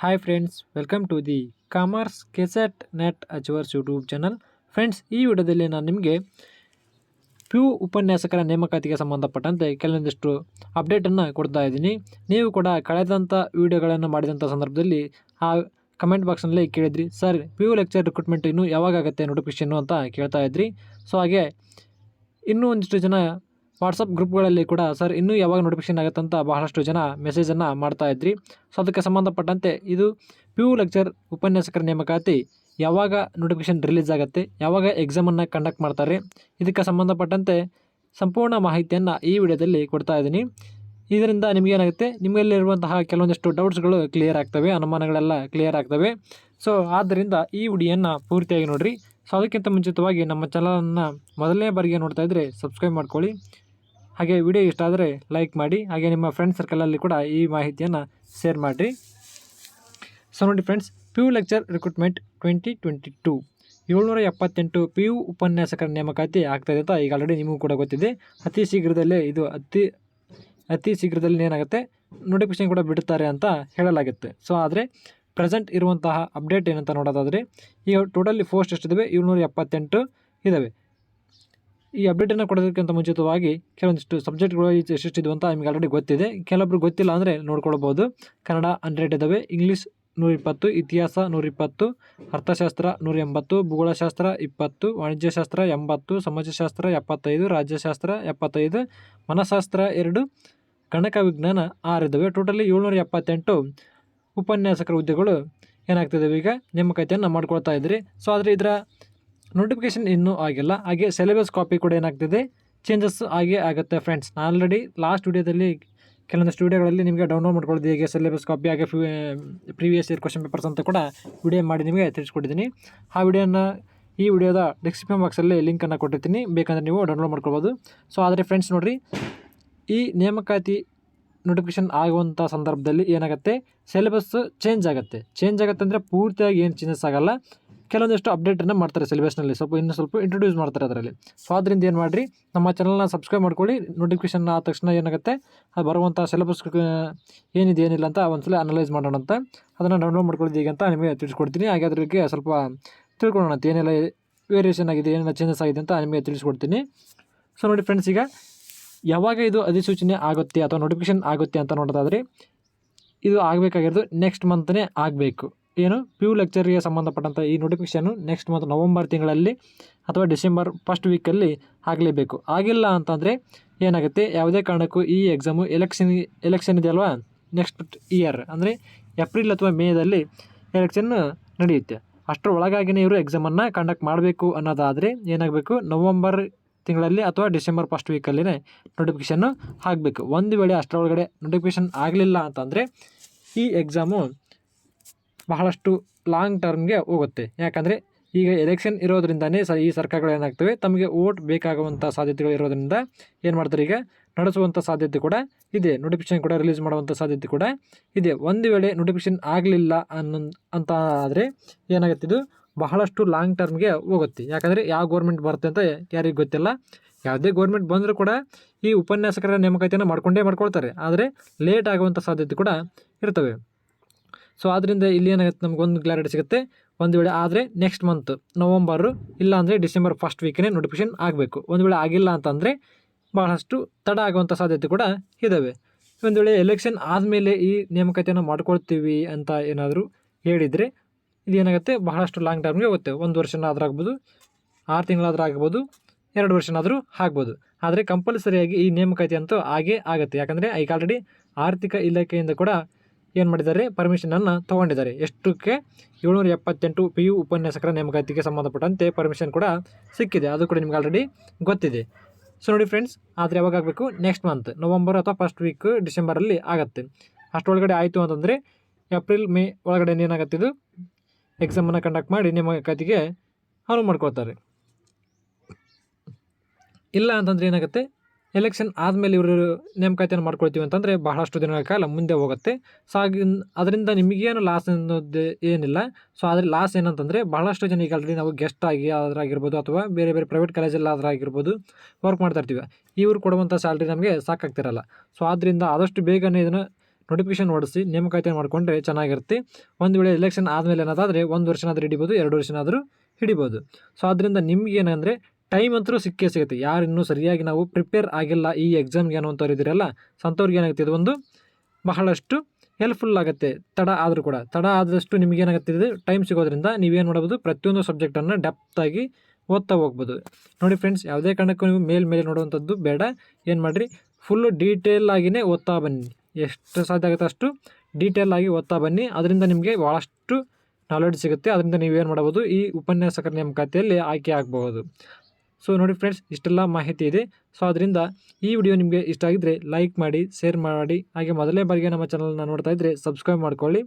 Hi friends, welcome to the commerce KSET NET achievers YouTube channel. Friends, ಈ ವಿಡಿಯೋದಲ್ಲಿ ನಾನು ನಿಮಗೆ PU ಉಪನ್ಯಾಸಕರ ನೇಮಕಾತಿಗೆ ಸಂಬಂಧಪಟ್ಟಂತೆ ಕೆಲವೊಂದಿಷ್ಟು ಅಪ್ಡೇಟನ್ನು ಕೊಡ್ತಾ ಇದ್ದೀನಿ. ನೀವು ಕೂಡ ಕಳೆದಂಥ ವಿಡಿಯೋಗಳನ್ನು ಮಾಡಿದಂಥ ಸಂದರ್ಭದಲ್ಲಿ ಆ ಕಮೆಂಟ್ ಬಾಕ್ಸ್ನಲ್ಲಿ ಕೇಳಿದ್ರಿ, ಸರ್ PU ಲೆಕ್ಚರ್ ರಿಕ್ರೂಟ್ಮೆಂಟ್ ಇನ್ನೂ ಯಾವಾಗುತ್ತೆ ನೋಟಿಫಿಕೇಷನ್ನು ಅಂತ ಕೇಳ್ತಾ ಇದ್ರಿ. ಸೊ ಹಾಗೆ ಇನ್ನೂ ಒಂದಿಷ್ಟು ಜನ ವಾಟ್ಸಪ್ ಗ್ರೂಪ್ಗಳಲ್ಲಿ ಕೂಡ ಸರ್ ಇನ್ನೂ ಯಾವಾಗ ನೋಟಿಫಿಕೇಷನ್ ಆಗುತ್ತೆ ಅಂತ ಬಹಳಷ್ಟು ಜನ ಮೆಸೇಜನ್ನು ಮಾಡ್ತಾ ಇದ್ರಿ. ಸೊ ಅದಕ್ಕೆ ಸಂಬಂಧಪಟ್ಟಂತೆ ಇದು PU ಲೆಕ್ಚರ್ ಉಪನ್ಯಾಸಕರ ನೇಮಕಾತಿ ಯಾವಾಗ ನೋಟಿಫಿಕೇಷನ್ ರಿಲೀಸ್ ಆಗುತ್ತೆ, ಯಾವಾಗ ಎಕ್ಸಾಮನ್ನು ಕಂಡಕ್ಟ್ ಮಾಡ್ತಾರೆ, ಇದಕ್ಕೆ ಸಂಬಂಧಪಟ್ಟಂತೆ ಸಂಪೂರ್ಣ ಮಾಹಿತಿಯನ್ನು ಈ ವಿಡಿಯೋದಲ್ಲಿ ಕೊಡ್ತಾ ಇದ್ದೀನಿ. ಇದರಿಂದ ನಿಮಗೇನಾಗುತ್ತೆ, ನಿಮ್ಮಲ್ಲಿರುವಂತಹ ಕೆಲವೊಂದಿಷ್ಟು ಡೌಟ್ಸ್ಗಳು ಕ್ಲಿಯರ್ ಆಗ್ತವೆ, ಅನುಮಾನಗಳೆಲ್ಲ ಕ್ಲಿಯರ್ ಆಗ್ತವೆ. ಸೊ ಆದ್ದರಿಂದ ಈ ವಿಡಿಯೋನ ಪೂರ್ತಿಯಾಗಿ ನೋಡಿರಿ. ಸೊ ಅದಕ್ಕಿಂತ ಮುಂಚಿತವಾಗಿ ನಮ್ಮ ಚಾನಲನ್ನು ಮೊದಲನೇ ಬಾರಿಗೆ ನೋಡ್ತಾ ಇದ್ದರೆ ಸಬ್ಸ್ಕ್ರೈಬ್ ಮಾಡ್ಕೊಳ್ಳಿ. ಹಾಗೆ ವಿಡಿಯೋ ಇಷ್ಟ ಆದರೆ ಲೈಕ್ ಮಾಡಿ. ಹಾಗೆ ನಿಮ್ಮ ಫ್ರೆಂಡ್ ಸರ್ಕಲಲ್ಲಿ ಕೂಡ ಈ ಮಾಹಿತಿಯನ್ನು ಶೇರ್ ಮಾಡಿರಿ. ಸೊ ನೋಡಿ friends, PU lecture recruitment 2022 778 PU ಉಪನ್ಯಾಸಕರ ನೇಮಕಾತಿ ಆಗ್ತಾಯಿದೆ ಅಂತ ಈಗ ಆಲ್ರೆಡಿ ನಿಮಗೂ ಕೂಡ ಗೊತ್ತಿದೆ. ಅತಿ ಶೀಘ್ರದಲ್ಲೇ ಇದು ಅತಿ ಶೀಘ್ರದಲ್ಲಿ ಏನಾಗುತ್ತೆ, ನೋಟಿಫಿಕೇಷನ್ ಕೂಡ ಬಿಡುತ್ತಾರೆ ಅಂತ ಹೇಳಲಾಗುತ್ತೆ. ಸೊ ಆದರೆ ಪ್ರೆಸೆಂಟ್ ಇರುವಂತಹ ಅಪ್ಡೇಟ್ ಏನಂತ ನೋಡೋದಾದರೆ, ಈಗ ಟೋಟಲಿ ಪೋಸ್ಟ್ ಎಷ್ಟಿದ್ದಾವೆ, 778 ಇದ್ದಾವೆ. ಈ ಅಪ್ಡೇಟನ್ನು ಕೊಡೋದಕ್ಕಿಂತ ಮುಂಚಿತವಾಗಿ ಕೆಲವೊಂದಿಷ್ಟು ಸಬ್ಜೆಕ್ಟ್ಗಳು ಎಷ್ಟಿದ್ವು ಅಂತ ನಿಮಗೆ ಆಲ್ರೆಡಿ ಗೊತ್ತಿದೆ. ಕೆಲವೊಬ್ರು ಗೊತ್ತಿಲ್ಲ ಅಂದರೆ ನೋಡ್ಕೊಳ್ಬೋದು. ಕನ್ನಡ 100 ಇದ್ದಾವೆ, ಇಂಗ್ಲೀಷ್ 120, ಇತಿಹಾಸ 120, ಅರ್ಥಶಾಸ್ತ್ರ 180, ಭೂಗೋಳಶಾಸ್ತ್ರ 20, ವಾಣಿಜ್ಯಶಾಸ್ತ್ರ 80, ಸಮಾಜಶಾಸ್ತ್ರ 75, ರಾಜ್ಯಶಾಸ್ತ್ರ 75, ಮನಃಶಾಸ್ತ್ರ 2, ಗಣಕ ವಿಜ್ಞಾನ 6 ಇದ್ದಾವೆ. ಟೋಟಲಿ 778 ಉಪನ್ಯಾಸಕರ ಹುದ್ದೆಗಳು ಏನಾಗ್ತಿದ್ದಾವೆ, ಈಗ ನೇಮಕಾತಿಯನ್ನು ಮಾಡ್ಕೊಳ್ತಾ ಇದ್ರಿ. ಸೊ ಆದರೆ ಇದರ ನೋಟಿಫಿಕೇಷನ್ ಇನ್ನೂ ಆಗಿಲ್ಲ. ಹಾಗೆ ಸಿಲೆಬಸ್ ಕಾಪಿ ಕೂಡ ಏನಾಗ್ತಿದೆ, ಚೇಂಜಸ್ ಆಗೇ ಆಗುತ್ತೆ ಫ್ರೆಂಡ್ಸ್. ನಾನು ಆಲ್ರೆಡಿ ಲಾಸ್ಟ್ ವಿಡಿಯೋದಲ್ಲಿ ಕೆಲವೊಂದಿಷ್ಟು ವಿಡಿಯೋಗಳಲ್ಲಿ ನಿಮಗೆ ಡೌನ್ಲೋಡ್ ಮಾಡ್ಕೊಳ್ಳೋದು ಹೇಗೆ ಸಿಲೆಬಸ್ ಕಾಪಿ, ಹಾಗೆ ಪ್ರೀವಿಯಸ್ ಇಯರ್ ಕ್ವಶನ್ ಪೇಪರ್ಸ್ ಅಂತ ಕೂಡ ವಿಡಿಯೋ ಮಾಡಿ ನಿಮಗೆ ತಿಳಿಸ್ಕೊಟ್ಟಿದ್ದೀನಿ. ಆ ವಿಡಿಯೋನ ಈ ವಿಡಿಯೋದ ಡಿಸ್ಕ್ರಿಪ್ಷನ್ ಬಾಕ್ಸಲ್ಲಿ ಲಿಂಕನ್ನು ಕೊಟ್ಟಿರ್ತೀನಿ, ಬೇಕಂದರೆ ನೀವು ಡೌನ್ಲೋಡ್ ಮಾಡ್ಕೊಳ್ಬೋದು. ಸೊ ಆದರೆ ಫ್ರೆಂಡ್ಸ್ ನೋಡಿರಿ, ಈ ನೇಮಕಾತಿ ನೋಟಿಫಿಕೇಷನ್ ಆಗುವಂಥ ಸಂದರ್ಭದಲ್ಲಿ ಏನಾಗುತ್ತೆ, ಸಿಲೆಬಸ್ ಚೇಂಜ್ ಆಗುತ್ತೆ ಅಂದರೆ ಪೂರ್ತಿಯಾಗಿ ಏನು ಚೇಂಜಸ್ ಆಗೋಲ್ಲ, ಕೆಲವೊಂದಿಷ್ಟು ಅಪ್ಡೇಟನ್ನು ಮಾಡ್ತಾರೆ ಸಿಲೆಬಸ್ನಲ್ಲಿ, ಇನ್ನೂ ಸ್ವಲ್ಪ ಇಂಟ್ರೊಡ್ಯೂಸ್ ಮಾಡ್ತಾರೆ ಅದರಲ್ಲಿ. ಸೊ ಅದರಿಂದ ಏನು ಮಾಡಿರಿ, ನಮ್ಮ ಚಾನಲ್ನ ಸಬ್ಸ್ಕ್ರೈಬ್ ಮಾಡ್ಕೊಳ್ಳಿ. ನೋಟಿಫಿಕೇಷನ್ ಆದ ತಕ್ಷಣ ಏನಾಗುತ್ತೆ, ಅದು ಬರುವಂಥ ಸಿಲೆಬಸ್ ಏನಿದೆ ಏನಿಲ್ಲ ಅಂತ ಒಂದ್ಸಲ ಅನಲೈಸ್ ಮಾಡೋಣ ಅಂತ, ಅದನ್ನು ಡೌನ್ಲೋಡ್ ಮಾಡ್ಕೊಳ್ಳೋದು ಹೇಗೆ ಅಂತ ನಿಮಗೆ ತಿಳಿಸ್ಕೊಡ್ತೀನಿ. ಹಾಗೆ ಅದ್ರಿಗೆ ಸ್ವಲ್ಪ ತಿಳ್ಕೊಳ್ಳೋಣ ಅಂತ, ಏನೆಲ್ಲ ವೇರಿಯೇಷನ್ ಆಗಿದೆ, ಏನೆಲ್ಲ ಚೇಂಜಸ್ ಆಗಿದೆ ಅಂತ ನಿಮಗೆ ತಿಳಿಸ್ಕೊಡ್ತೀನಿ. ಸೊ ನೋಡಿ ಫ್ರೆಂಡ್ಸ್, ಈಗ ಯಾವಾಗ ಇದು ಅಧಿಸೂಚನೆ ಆಗುತ್ತೆ ಅಥವಾ ನೋಟಿಫಿಕೇಷನ್ ಆಗುತ್ತೆ ಅಂತ ನೋಡೋದಾದರೆ, ಇದು ಆಗಬೇಕಾಗಿರೋದು ನೆಕ್ಸ್ಟ್ ಮಂತ್ನೇ ಆಗಬೇಕು. ಏನು, PU ಲೆಕ್ಚರ್ಗೆ ಸಂಬಂಧಪಟ್ಟಂಥ ಈ ನೋಟಿಫಿಕೇಷನ್ನು ನೆಕ್ಸ್ಟ್ ಮಂತ್ ನವಂಬರ್ ತಿಂಗಳಲ್ಲಿ ಅಥವಾ ಡಿಸೆಂಬರ್ ಫಸ್ಟ್ ವೀಕಲ್ಲಿ ಆಗಲೇಬೇಕು. ಆಗಿಲ್ಲ ಅಂತಂದರೆ ಏನಾಗುತ್ತೆ, ಯಾವುದೇ ಕಾರಣಕ್ಕೂ ಈ ಎಕ್ಸಾಮು ಎಲೆಕ್ಷನ್ ಇದೆಯಲ್ವಾ, ನೆಕ್ಸ್ಟ್ ಇಯರ್ ಅಂದರೆ ಏಪ್ರಿಲ್ ಅಥವಾ ಮೇದಲ್ಲಿ ಎಲೆಕ್ಷನ್ ನಡೆಯುತ್ತೆ. ಅಷ್ಟರ ಒಳಗಾಗಿಯೇ ಇವರು ಎಕ್ಸಾಮನ್ನು ಕಂಡಕ್ಟ್ ಮಾಡಬೇಕು ಅನ್ನೋದಾದರೆ ಏನಾಗಬೇಕು, ನವಂಬರ್ ತಿಂಗಳಲ್ಲಿ ಅಥವಾ ಡಿಸೆಂಬರ್ ಫಸ್ಟ್ ವೀಕಲ್ಲಿನೇ ನೋಟಿಫಿಕೇಷನ್ನು ಆಗಬೇಕು. ಒಂದು ವೇಳೆ ಅಷ್ಟರೊಳಗಡೆ ನೋಟಿಫಿಕೇಷನ್ ಆಗಲಿಲ್ಲ ಅಂತಂದರೆ ಈ ಎಕ್ಸಾಮು ಬಹಳಷ್ಟು ಲಾಂಗ್ ಟರ್ಮ್ಗೆ ಹೋಗುತ್ತೆ. ಯಾಕಂದರೆ ಈಗ ಎಲೆಕ್ಷನ್ ಇರೋದ್ರಿಂದನೇ ಈ ಸರ್ಕಾರಗಳು ಏನಾಗ್ತವೆ, ತಮಗೆ ಓಟ್ ಬೇಕಾಗುವಂಥ ಸಾಧ್ಯತೆಗಳು ಇರೋದ್ರಿಂದ ಏನು ಮಾಡ್ತಾರೆ, ಈಗ ನಡೆಸುವಂಥ ಸಾಧ್ಯತೆ ಕೂಡ ಇದೆ, ನೋಟಿಫಿಕೇಷನ್ ಕೂಡ ರಿಲೀಸ್ ಮಾಡುವಂಥ ಸಾಧ್ಯತೆ ಕೂಡ ಇದೆ. ಒಂದು ವೇಳೆ ನೋಟಿಫಿಕೇಷನ್ ಆಗಲಿಲ್ಲ ಅಂತ ಆದರೆ ಏನಾಗುತ್ತೆ, ಇದು ಬಹಳಷ್ಟು ಲಾಂಗ್ ಟರ್ಮ್ಗೆ ಹೋಗುತ್ತೆ. ಯಾಕಂದರೆ ಯಾವ ಗೌರ್ಮೆಂಟ್ ಬರುತ್ತೆ ಅಂತ ಯಾರಿಗೂ ಗೊತ್ತಿಲ್ಲ. ಯಾವುದೇ ಗೌರ್ಮೆಂಟ್ ಬಂದರೂ ಕೂಡ ಈ ಉಪನ್ಯಾಸಕರ ನೇಮಕಾತಿಯನ್ನು ಮಾಡ್ಕೊಳ್ತಾರೆ, ಆದರೆ ಲೇಟ್ ಆಗುವಂಥ ಸಾಧ್ಯತೆ ಕೂಡ ಇರ್ತವೆ. ಸೊ ಆದ್ದರಿಂದ ಇಲ್ಲಿ ಏನಾಗುತ್ತೆ, ನಮಗೊಂದು ಕ್ಲಾರಿಟಿ ಸಿಗುತ್ತೆ. ಒಂದು ವೇಳೆ ಆದರೆ ನೆಕ್ಸ್ಟ್ ಮಂತ್ ನವಂಬರು, ಇಲ್ಲ ಅಂದರೆ ಡಿಸೆಂಬರ್ ಫಸ್ಟ್ ವೀಕೇ ನೋಟಿಫಿಕೇಷನ್ ಆಗಬೇಕು. ಒಂದು ವೇಳೆ ಆಗಿಲ್ಲ ಅಂತಂದರೆ ಬಹಳಷ್ಟು ತಡ ಆಗುವಂಥ ಸಾಧ್ಯತೆ ಕೂಡ ಇದ್ದಾವೆ. ಒಂದು ವೇಳೆ ಎಲೆಕ್ಷನ್ ಆದಮೇಲೆ ಈ ನೇಮಕಾತಿಯನ್ನು ಮಾಡ್ಕೊಳ್ತೀವಿ ಅಂತ ಏನಾದರೂ ಹೇಳಿದರೆ ಇದು ಏನಾಗುತ್ತೆ, ಬಹಳಷ್ಟು ಲಾಂಗ್ ಟರ್ಮ್ಗೆ ಹೋಗುತ್ತೆ. 1 ವರ್ಷನಾದರೂ ಆಗ್ಬೋದು, 6 ತಿಂಗಳಾದರೂ ಆಗ್ಬೋದು, 2 ವರ್ಷನಾದರೂ ಆಗ್ಬೋದು. ಆದರೆ ಕಂಪಲ್ಸರಿಯಾಗಿ ಈ ನೇಮಕಾತಿ ಅಂತೂ ಆಗೇ ಆಗುತ್ತೆ. ಯಾಕಂದರೆ ಈಗ ಆಲ್ರೆಡಿ ಆರ್ಥಿಕ ಇಲಾಖೆಯಿಂದ ಕೂಡ ಏನು ಮಾಡಿದ್ದಾರೆ, ಪರ್ಮಿಷನನ್ನು ತೊಗೊಂಡಿದ್ದಾರೆ. ಎಷ್ಟಕ್ಕೆ, 778 PU ಉಪನ್ಯಾಸಕರ ನೇಮಕಾತಿಗೆ ಸಂಬಂಧಪಟ್ಟಂತೆ ಪರ್ಮಿಷನ್ ಕೂಡ ಸಿಕ್ಕಿದೆ. ಅದು ಕೂಡ ನಿಮ್ಗೆ ಆಲ್ರೆಡಿ ಗೊತ್ತಿದೆ. ಸೊ ನೋಡಿ ಫ್ರೆಂಡ್ಸ್, ಆದರೆ ಯಾವಾಗ ಆಗಬೇಕು, ನೆಕ್ಸ್ಟ್ ಮಂತ್ ನವಂಬರ್ ಅಥವಾ ಫಸ್ಟ್ ವೀಕ್ ಡಿಸೆಂಬರಲ್ಲಿ ಆಗುತ್ತೆ. ಅಷ್ಟರೊಳಗಡೆ ಆಯಿತು ಅಂತಂದರೆ ಏಪ್ರಿಲ್ ಮೇ ಒಳಗಡೆ ಏನಾಗುತ್ತೆ, ಇದು ಎಕ್ಸಾಮನ್ನು ಕಂಡಕ್ಟ್ ಮಾಡಿ ನೇಮಕಾತಿಗೆ ಅನುವು ಮಾಡ್ಕೊಳ್ತಾರೆ. ಇಲ್ಲ ಅಂತಂದರೆ ಏನಾಗುತ್ತೆ, ಎಲೆಕ್ಷನ್ ಆದಮೇಲೆ ಇವರು ನೇಮಕಾತಿಯನ್ನು ಮಾಡ್ಕೊಳ್ತೀವಿ ಅಂತಂದರೆ ಬಹಳಷ್ಟು ದಿನಗಳ ಕಾಲ ಮುಂದೆ ಹೋಗುತ್ತೆ. ಸೊ ಅದರಿಂದ ನಿಮಗೇನು ಲಾಸ್ ಅನ್ನೋದು ಏನಿಲ್ಲ. ಸೊ ಆದರೆ ಲಾಸ್ ಏನಂತಂದರೆ, ಬಹಳಷ್ಟು ಜನ ಈಗ ಆಲ್ರೆಡಿ ನಾವು ಗೆಸ್ಟ್ ಆಗಿ ಆದ್ರಾಗಿರ್ಬೋದು ಅಥವಾ ಬೇರೆ ಬೇರೆ ಪ್ರೈವೇಟ್ ಕಾಲೇಜಲ್ಲಿ ಆದ್ರಾಗಿರ್ಬೋದು ವರ್ಕ್ ಮಾಡ್ತಾ ಇರ್ತೀವಿ. ಇವರು ಕೊಡುವಂಥ ಸ್ಯಾಲ್ರಿ ನಮಗೆ ಸಾಕಾಗ್ತಿರಲ್ಲ. ಸೊ ಆದ್ದರಿಂದ ಆದಷ್ಟು ಬೇಗನೆ ಇದನ್ನು ನೋಟಿಫಿಕೇಶನ್ ಹೊಡಿಸಿ ನೇಮಕಾತಿ ಮಾಡಿಕೊಂಡ್ರೆ ಚೆನ್ನಾಗಿರುತ್ತೆ. ಒಂದು ವೇಳೆ ಎಲೆಕ್ಷನ್ ಆದಮೇಲೆ ಏನಾದಾದರೆ 1 ವರ್ಷನಾದರೂ ಹಿಡಿಬೋದು, 2 ವರ್ಷನಾದರೂ ಹಿಡಿಬೋದು. ಸೊ ಆದ್ದರಿಂದ ನಿಮ್ಗೆ ಏನಂದರೆ ಟೈಮ್ ಅಂತೂ ಸಿಕ್ಕೇ ಸಿಗುತ್ತೆ. ಯಾರು ಇನ್ನೂ ಸರಿಯಾಗಿ ನಾವು ಪ್ರಿಪೇರ್ ಆಗಿಲ್ಲ ಈ ಎಕ್ಸಾಮ್ಗೆ ಅನ್ನೋಂಥವ್ರು ಇದ್ದೀರಲ್ಲ, ಅಂಥವ್ರಿಗೆ ಏನಾಗುತ್ತೆ ಇದು ಒಂದು ಬಹಳಷ್ಟು ಹೆಲ್ಪ್ಫುಲ್ ಆಗುತ್ತೆ. ತಡ ಆದಷ್ಟು ನಿಮಗೇನಾಗುತ್ತೆ ಇದು ಟೈಮ್ ಸಿಗೋದ್ರಿಂದ ನೀವೇನು ಮಾಡ್ಬೋದು, ಪ್ರತಿಯೊಂದು ಸಬ್ಜೆಕ್ಟನ್ನು ಡೆಪ್ತಾಗಿ ಓದ್ತಾ ಹೋಗ್ಬೋದು. ನೋಡಿ ಫ್ರೆಂಡ್ಸ್, ಯಾವುದೇ ಕಾರಣಕ್ಕೂ ನೀವು ಮೇಲೆ ನೋಡುವಂಥದ್ದು ಬೇಡ. ಏನು ಮಾಡಿರಿ, ಫುಲ್ಲು ಡೀಟೇಲ್ ಆಗಿಯೇ ಓದ್ತಾ ಬನ್ನಿ. ಎಷ್ಟು ಸಾಧ್ಯ ಆಗುತ್ತೆ ಅಷ್ಟು ಡೀಟೇಲ್ ಆಗಿ ಓದ್ತಾ ಬನ್ನಿ. ಅದರಿಂದ ನಿಮಗೆ ಭಾಳಷ್ಟು ನಾಲೆಡ್ಜ್ ಸಿಗುತ್ತೆ. ಅದರಿಂದ ನೀವೇನು ಮಾಡ್ಬೋದು, ಈ ಉಪನ್ಯಾಸಕರ ನೇಮಕಾತಿಯಲ್ಲಿ ಆಯ್ಕೆ ಆಗಬಹುದು. ಸೊ ನೋಡಿ ಫ್ರೆಂಡ್ಸ್, ಇಷ್ಟೆಲ್ಲ ಮಾಹಿತಿ ಇದೆ. ಸೊ ಅದರಿಂದ ಈ ವಿಡಿಯೋ ನಿಮಗೆ ಇಷ್ಟ ಆಗಿದ್ದರೆ ಲೈಕ್ ಮಾಡಿ, ಶೇರ್ ಮಾಡಿ. ಹಾಗೆ ಮೊದಲನೇ ಬಾರಿಗೆ ನಮ್ಮ ಚಾನಲ್ನ ನೋಡ್ತಾ ಇದ್ದರೆ ಸಬ್ಸ್ಕ್ರೈಬ್ ಮಾಡ್ಕೊಳ್ಳಿ.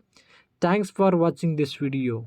Thanks for watching this video.